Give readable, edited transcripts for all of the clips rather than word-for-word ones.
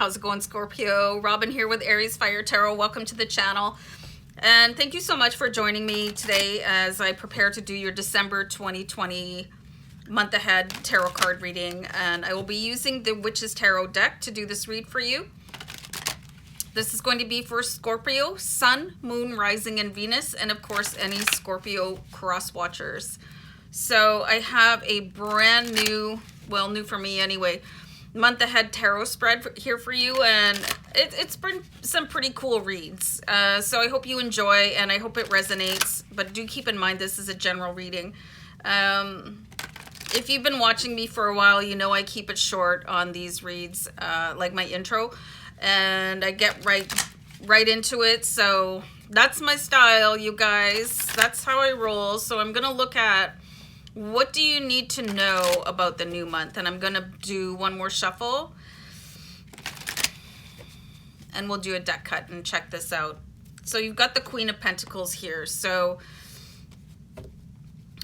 How's it going, Scorpio? Robin here with AriesFireTarot. Welcome to the channel. And thank you so much for joining me today as I prepare to do your December 2020 month ahead tarot card reading. And I will be using the Witch's Tarot deck to do this read for you. This is going to be for Scorpio, Sun, Moon, Rising, and Venus, and of course any Scorpio cross watchers. So I have a brand new, well, new for me anyway, month ahead tarot spread here for you, and it's been some pretty cool reads. So I hope you enjoy, and I hope it resonates, but do keep in mind this is a general reading. If you've been watching me for a while, you know I keep it short on these reads, like my intro, and I get right into it. So that's my style, you guys. That's how I roll. So I'm gonna look at what do you need to know about the new month, and I'm gonna do one more shuffle and we'll do a deck cut and check this out. So you've got the Queen of Pentacles here. So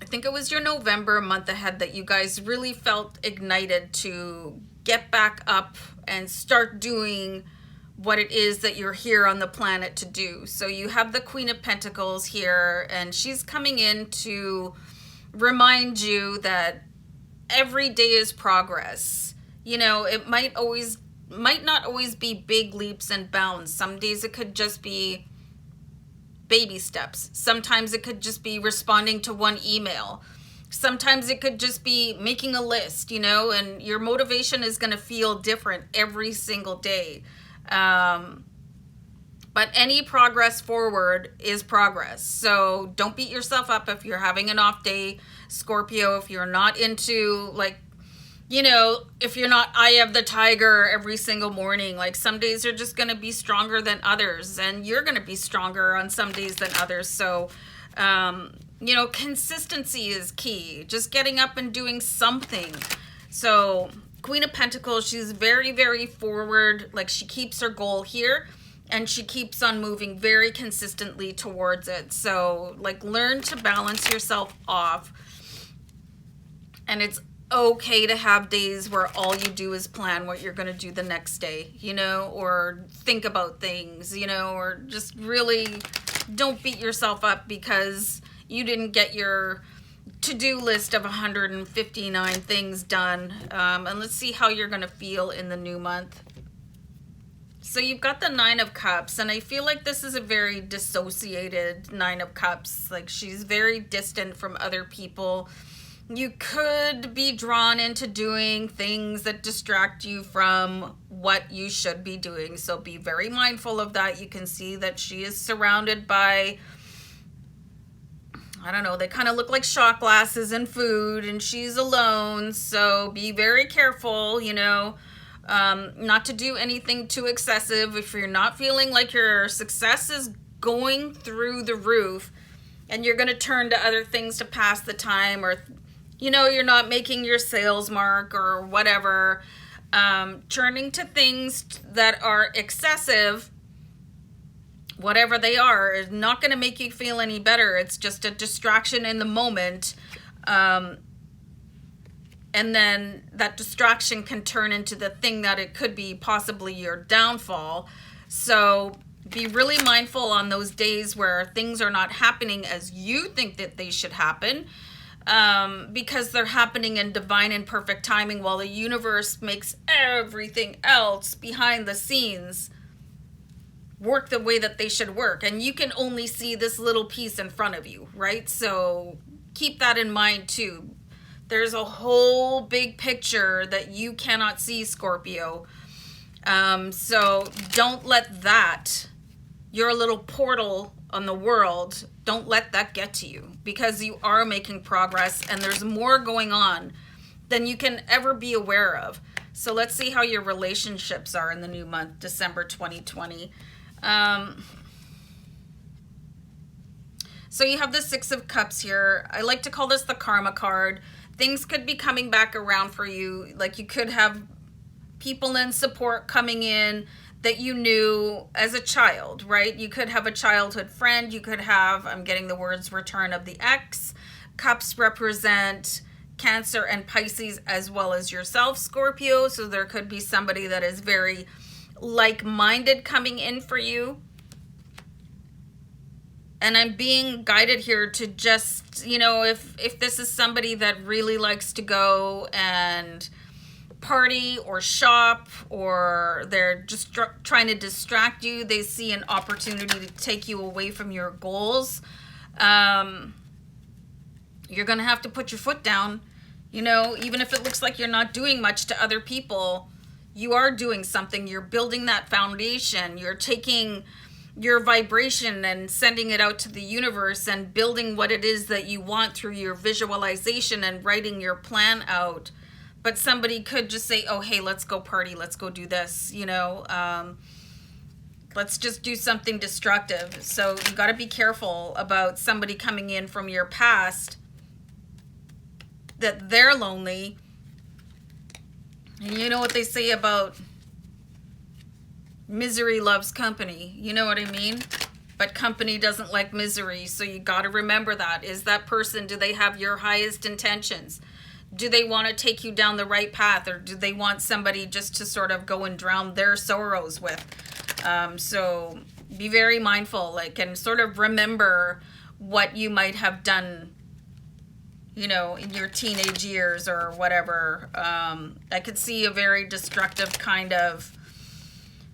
I think it was your November month ahead that you guys really felt ignited to get back up and start doing what it is that you're here on the planet to do. So you have the Queen of Pentacles here, and she's coming in to remind you that every day is progress. You know, it might not always be big leaps and bounds. Some days it could just be baby steps. Sometimes it could just be responding to one email. Sometimes it could just be making a list, you know, and your motivation is going to feel different every single day. But any progress forward is progress. So don't beat yourself up if you're having an off day, Scorpio. If you're not into, like, you know, if you're not eye of the tiger every single morning, like some days are just going to be stronger than others, and you're going to be stronger on some days than others. So, you know, consistency is key. Just getting up and doing something. So Queen of Pentacles, she's very, very forward. Like, she keeps her goal here, and she keeps on moving very consistently towards it. So, like, learn to balance yourself off. And it's okay to have days where all you do is plan what you're going to do the next day, you know, or think about things, you know, or just really don't beat yourself up because you didn't get your to-do list of 159 things done. And let's see how you're going to feel in the new month. So you've got the Nine of Cups, and I feel like this is a very dissociated Nine of Cups. Like, she's very distant from other people. You could be drawn into doing things that distract you from what you should be doing. So be very mindful of that. You can see that she is surrounded by, I don't know, they kind of look like shot glasses and food, and she's alone. So be very careful, you know, not to do anything too excessive. If you're not feeling like your success is going through the roof and you're going to turn to other things to pass the time, or, you know, you're not making your sales mark or whatever, turning to things that are excessive, whatever they are, is not going to make you feel any better. It's just a distraction in the moment. And then that distraction can turn into the thing that it could be, possibly your downfall. So be really mindful on those days where things are not happening as you think that they should happen, because they're happening in divine and perfect timing, while the universe makes everything else behind the scenes work the way that they should work. And you can only see this little piece in front of you, right? So keep that in mind too. There's a whole big picture that you cannot see, Scorpio. So don't let that, your little portal on the world, don't let that get to you, because you are making progress and there's more going on than you can ever be aware of. So let's see how your relationships are in the new month, December 2020. So you have the Six of Cups here. I like to call this the karma card. Things could be coming back around for you. Like, you could have people in support coming in that you knew as a child, right? You could have a childhood friend. You could have, I'm getting the words, return of the ex. Cups represent Cancer and Pisces, as well as yourself, Scorpio. So there could be somebody that is very like-minded coming in for you. And I'm being guided here to just, you know, if this is somebody that really likes to go and party or shop, or they're just trying to distract you, they see an opportunity to take you away from your goals, you're going to have to put your foot down. You know, even if it looks like you're not doing much to other people, you are doing something. You're building that foundation. You're taking your vibration and sending it out to the universe and building what it is that you want through your visualization and writing your plan out. But somebody could just say, oh, hey, let's go party. Let's go do this, you know. Let's just do something destructive. So you got to be careful about somebody coming in from your past, that they're lonely. And you know what they say about misery loves company. You know what I mean? But company doesn't like misery. So you got to remember that. Is that person, do they have your highest intentions? Do they want to take you down the right path, or do they want somebody just to sort of go and drown their sorrows with? So be very mindful, like, and sort of remember what you might have done, you know, in your teenage years or whatever. I could see a very destructive kind of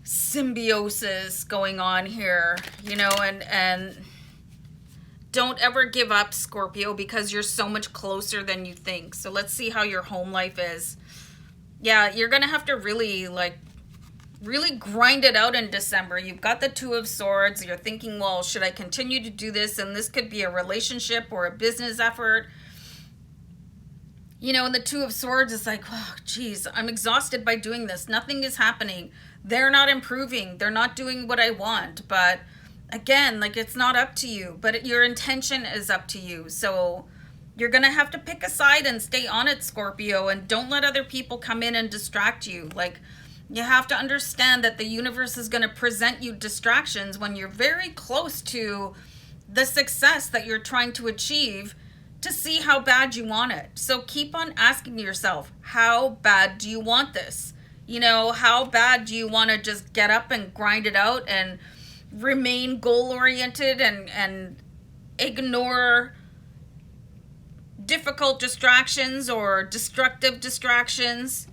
symbiosis going on here, you know, and don't ever give up, Scorpio, because you're so much closer than you think. So let's see how your home life is. Yeah, you're going to have to really grind it out in December. You've got the Two of Swords. You're thinking, well, should I continue to do this? And this could be a relationship or a business effort. You know, and the Two of Swords is like, oh, geez, I'm exhausted by doing this. Nothing is happening. They're not improving. They're not doing what I want. But again, like, it's not up to you. But your intention is up to you. So you're going to have to pick a side and stay on it, Scorpio. And don't let other people come in and distract you. Like, you have to understand that the universe is going to present you distractions when you're very close to the success that you're trying to achieve, to see how bad you want it. So keep on asking yourself, how bad do you want this? You know, how bad do you want to just get up and grind it out and remain goal-oriented and ignore difficult distractions or destructive distractions?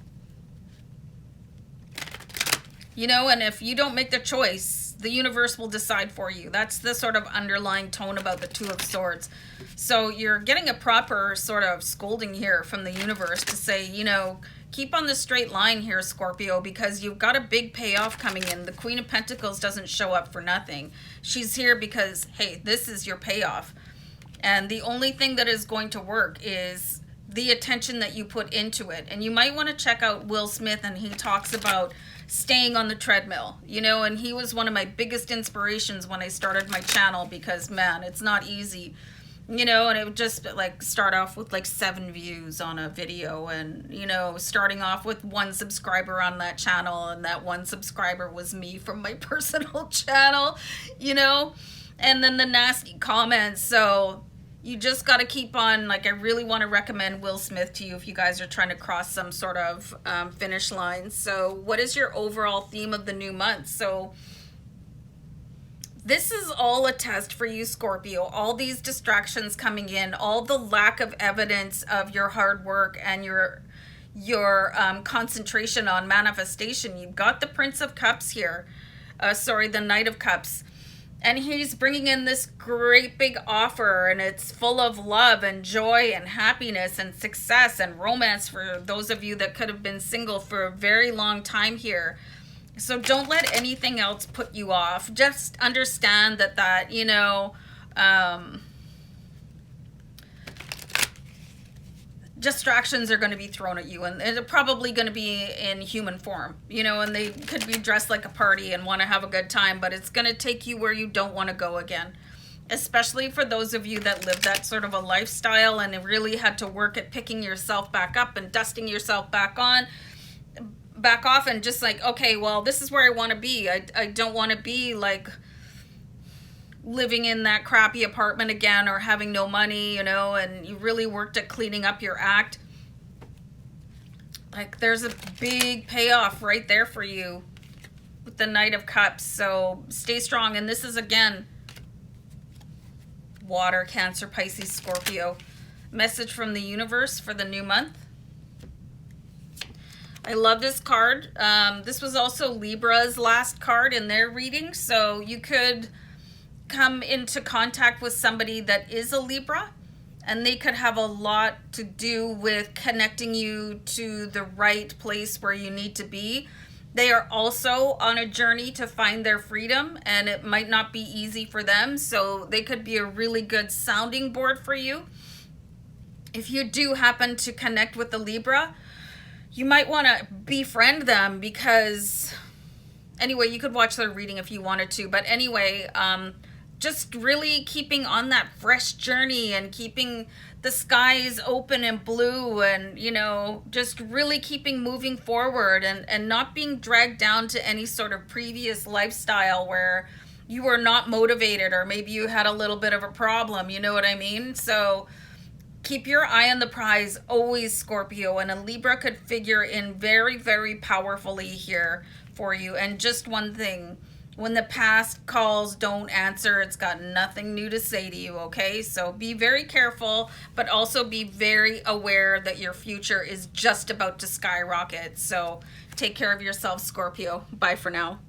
You know, and if you don't make the choice, the universe will decide for you. That's the sort of underlying tone about the Two of Swords. So you're getting a proper sort of scolding here from the universe to say, you know, keep on the straight line here, Scorpio, because you've got a big payoff coming in. The Queen of Pentacles doesn't show up for nothing. She's here because, hey, this is your payoff. And the only thing that is going to work is the attention that you put into it. And you might want to check out Will Smith, and he talks about staying on the treadmill, you know, and he was one of my biggest inspirations when I started my channel, because, man, it's not easy, you know, and it would just like start off with like 7 views on a video, and, you know, starting off with 1 subscriber on that channel, and that 1 subscriber was me from my personal channel, you know, and then the nasty comments. So you just got to keep on, like, I really want to recommend Will Smith to you if you guys are trying to cross some sort of finish line. So what is your overall theme of the new month? So this is all a test for you, Scorpio. All these distractions coming in, all the lack of evidence of your hard work and your concentration on manifestation. You've got the Prince of Cups here. The Knight of Cups. And he's bringing in this great big offer, and it's full of love and joy and happiness and success and romance for those of you that could have been single for a very long time here. So don't let anything else put you off. Just understand that you know, distractions are going to be thrown at you, and they're probably going to be in human form, you know, and they could be dressed like a party and want to have a good time, but it's going to take you where you don't want to go again, especially for those of you that live that sort of a lifestyle and really had to work at picking yourself back up and dusting yourself back off, and just like, okay, well, this is where I want to be. I don't want to be like living in that crappy apartment again, or having no money, you know, and you really worked at cleaning up your act. Like, there's a big payoff right there for you. with the Knight of Cups. So stay strong. And this is, again, water, Cancer, Pisces, Scorpio. Message from the universe for the new month. I love this card. This was also Libra's last card in their reading. So you could come into contact with somebody that is a Libra, and they could have a lot to do with connecting you to the right place where you need to be. They are also on a journey to find their freedom, and it might not be easy for them. So they could be a really good sounding board for you. If you do happen to connect with the Libra, you might want to befriend them, because anyway, you could watch their reading if you wanted to. But anyway, just really keeping on that fresh journey and keeping the skies open and blue, and, you know, just really keeping moving forward, and not being dragged down to any sort of previous lifestyle where you were not motivated, or maybe you had a little bit of a problem, you know what I mean? So keep your eye on the prize always, Scorpio, and a Libra could figure in very, very powerfully here for you. And just one thing, when the past calls, don't answer. It's got nothing new to say to you, okay? So be very careful, but also be very aware that your future is just about to skyrocket. So take care of yourself, Scorpio. Bye for now.